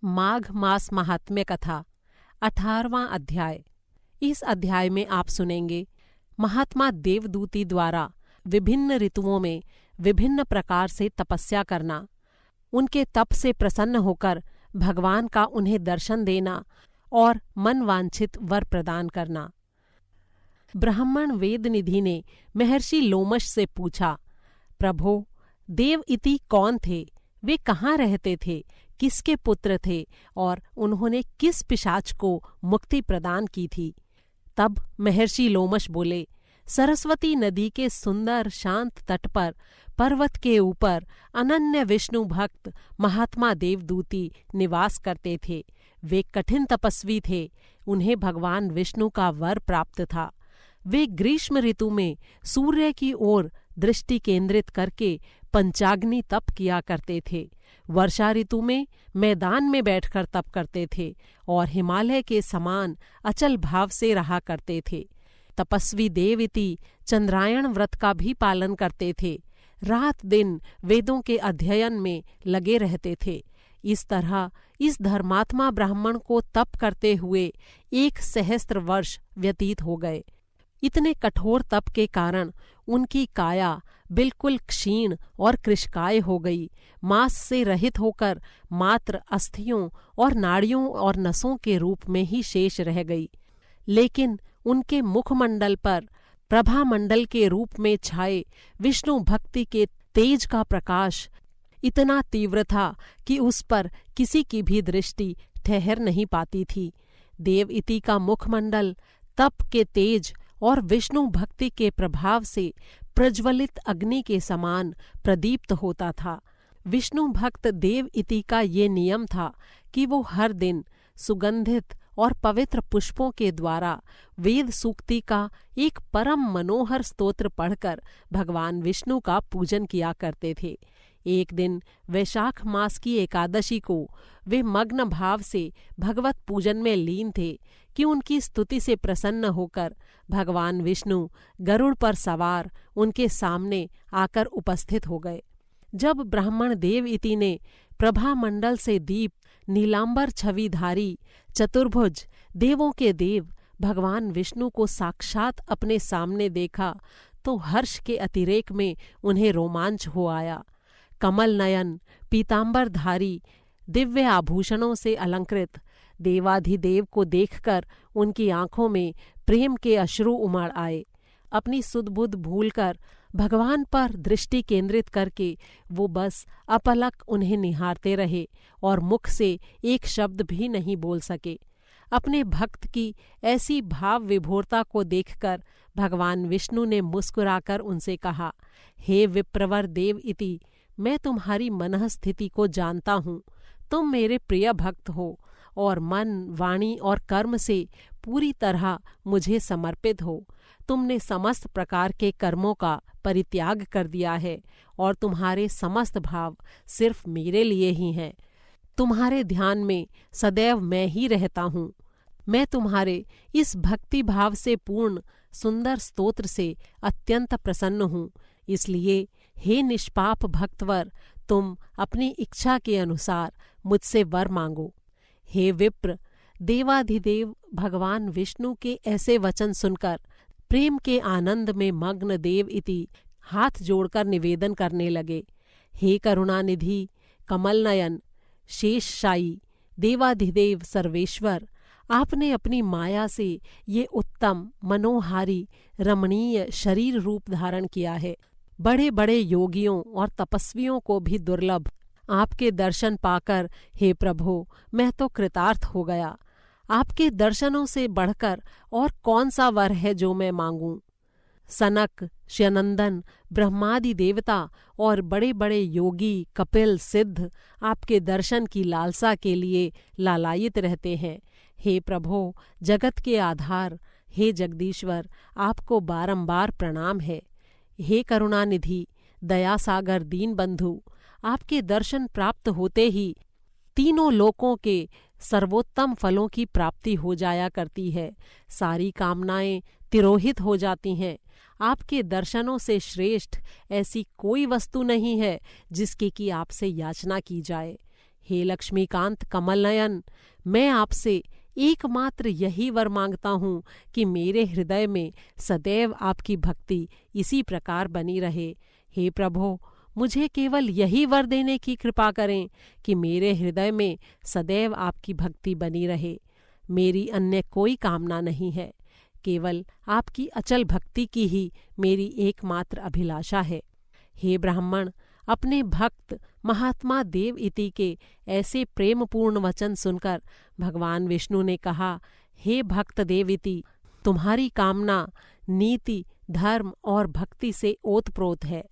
माघ मास महात्म्य कथा 18वां अध्याय। इस अध्याय में आप सुनेंगे महात्मा देवदूती द्वारा विभिन्न ऋतुओं में विभिन्न प्रकार से तपस्या करना, उनके तप से प्रसन्न होकर भगवान का उन्हें दर्शन देना और मनवांछित वर प्रदान करना। ब्राह्मण वेदनिधि ने महर्षि लोमश से पूछा, प्रभो, देव इति कौन थे? वे कहाँ रहते थे? किसके पुत्र थे और उन्होंने किस पिशाच को मुक्ति प्रदान की थी? तब महर्षि लोमश बोले, सरस्वती नदी के सुंदर शांत तट पर पर्वत के ऊपर अनन्य विष्णु भक्त महात्मा देवदूती निवास करते थे। वे कठिन तपस्वी थे। उन्हें भगवान विष्णु का वर प्राप्त था। वे ग्रीष्म ऋतु में सूर्य की ओर दृष्टि केंद्रित करके पंचाग्नि तप किया करते थे। वर्षा ऋतु में मैदान में बैठकर तप करते थे और हिमालय के समान अचल भाव से रहा करते थे। तपस्वी देवइति चंद्रायण व्रत का भी पालन करते थे। रात दिन वेदों के अध्ययन में लगे रहते थे। इस तरह इस धर्मात्मा ब्राह्मण को तप करते हुए 1 सहस्त्र वर्ष व्यतीत हो गए। इतने कठोर तप के कारण उनकी काया बिल्कुल क्षीण और कृशकाय हो गई। मांस से रहित होकर मात्र अस्थियों और नाड़ियों और नसों के रूप में ही शेष रह गई। लेकिन उनके मुखमंडल पर प्रभामंडल के रूप में छाए विष्णु भक्ति के तेज का प्रकाश इतना तीव्र था कि उस पर किसी की भी दृष्टि ठहर नहीं पाती थी। देवइति का मुखमंडल तप के तेज और विष्णु भक्ति के प्रभाव से प्रज्वलित अग्नि के समान प्रदीप्त होता था। विष्णु भक्त देवइति का ये नियम था कि वो हर दिन सुगंधित और पवित्र पुष्पों के द्वारा वेद सूक्ति का एक परम मनोहर स्तोत्र पढ़कर भगवान विष्णु का पूजन किया करते थे। एक दिन वैशाख मास की एकादशी को वे मग्न भाव से भगवत पूजन में लीन थे कि उनकी स्तुति से प्रसन्न होकर भगवान विष्णु गरुड़ पर सवार उनके सामने आकर उपस्थित हो गए। जब ब्राह्मण देवइति ने प्रभामंडल से दीप नीलांबर छविधारी चतुर्भुज देवों के देव भगवान विष्णु को साक्षात अपने सामने देखा तो हर्ष के अतिरेक में उन्हें रोमांच हो आया। कमल नयन पीतांबरधारी दिव्य आभूषणों से अलंकृत देवाधिदेव को देखकर उनकी आंखों में प्रेम के अश्रु उमड़ आए। अपनी सुध-बुध भूलकर भगवान पर दृष्टि केंद्रित करके वो बस अपलक उन्हें निहारते रहे और मुख से एक शब्द भी नहीं बोल सके। अपने भक्त की ऐसी भाव विभोरता को देखकर भगवान विष्णु ने मुस्कुराकर उनसे कहा, हे विप्रवर देवइति, मैं तुम्हारी मनःस्थिति को जानता हूँ। तुम मेरे प्रिय भक्त हो और मन, वाणी और कर्म से पूरी तरह मुझे समर्पित हो। तुमने समस्त प्रकार के कर्मों का परित्याग कर दिया है और तुम्हारे समस्त भाव सिर्फ मेरे लिए ही हैं। तुम्हारे ध्यान में सदैव मैं ही रहता हूँ। मैं तुम्हारे इस भक्ति भाव से पूर्ण सुंदर स्तोत्र से अत्यंत प्रसन्न हूँ। इसलिए हे निष्पाप भक्तवर, तुम अपनी इच्छा के अनुसार मुझसे वर मांगो। हे विप्र, देवाधिदेव भगवान विष्णु के ऐसे वचन सुनकर प्रेम के आनंद में मग्न देवइति हाथ जोड़कर निवेदन करने लगे, हे करुणानिधि, कमल नयन, शेषशायी, देवाधिदेव सर्वेश्वर, आपने अपनी माया से ये उत्तम मनोहारी रमणीय शरीर रूप धारण किया है। बड़े बड़े योगियों और तपस्वियों को भी दुर्लभ आपके दर्शन पाकर हे प्रभो, मैं तो कृतार्थ हो गया। आपके दर्शनों से बढ़कर और कौन सा वर है जो मैं मांगूं? सनक, शयनंदन, ब्रह्मादि देवता और बड़े बड़े योगी, कपिल, सिद्ध आपके दर्शन की लालसा के लिए लालायित रहते हैं। हे प्रभो, जगत के आधार, हे जगदीश्वर, आपको बारंबार प्रणाम है। हे करुणानिधि, दयासागर दीनबंधु, आपके दर्शन प्राप्त होते ही तीनों लोकों के सर्वोत्तम फलों की प्राप्ति हो जाया करती है। सारी कामनाएं तिरोहित हो जाती हैं। आपके दर्शनों से श्रेष्ठ ऐसी कोई वस्तु नहीं है जिसकी कि आपसे याचना की जाए। हे लक्ष्मीकांत कमलनयन, मैं आपसे एकमात्र यही वर मांगता हूँ कि मेरे हृदय में सदैव आपकी भक्ति इसी प्रकार बनी रहे। हे प्रभो, मुझे केवल यही वर देने की कृपा करें कि मेरे हृदय में सदैव आपकी भक्ति बनी रहे। मेरी अन्य कोई कामना नहीं है, केवल आपकी अचल भक्ति की ही मेरी एकमात्र अभिलाषा है। हे ब्राह्मण, अपने भक्त महात्मा देव इति के ऐसे प्रेमपूर्ण वचन सुनकर भगवान विष्णु ने कहा, हे भक्त देव इति, तुम्हारी कामना नीति, धर्म और भक्ति से ओतप्रोत है।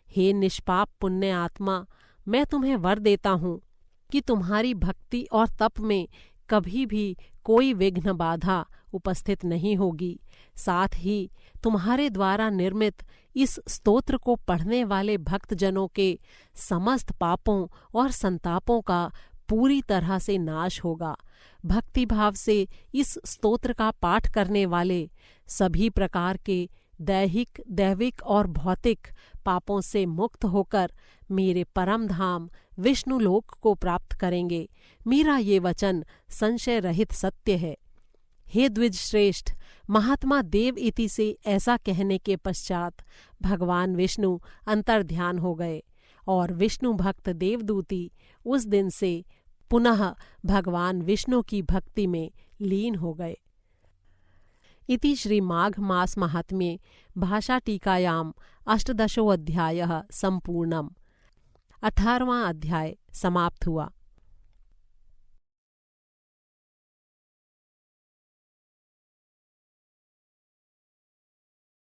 हे निष्पाप पुण्य आत्मा, मैं तुम्हें वर देता हूँ कि तुम्हारी भक्ति और तप में कभी भी कोई विघ्न बाधा उपस्थित नहीं होगी। साथ ही तुम्हारे द्वारा निर्मित इस स्तोत्र को पढ़ने वाले भक्तजनों के समस्त पापों और संतापों का पूरी तरह से नाश होगा। भक्तिभाव से इस स्तोत्र का पाठ करने वाले सभी प्रकार के दैहिक, दैविक और भौतिक पापों से मुक्त होकर मेरे परम धाम विष्णुलोक को प्राप्त करेंगे। मेरा ये वचन संशय रहित सत्य है। हे द्विज श्रेष्ठ, महात्मा देव इति से ऐसा कहने के पश्चात भगवान विष्णु अंतर्ध्यान हो गए और विष्णु भक्त देवदूती उस दिन से पुनः भगवान विष्णु की भक्ति में लीन हो गए। इति श्री माघ मास महात्म्ये भाषा टीकायाम 18 अध्यायः संपूर्णम्। 18वां अध्याय समाप्त हुआ।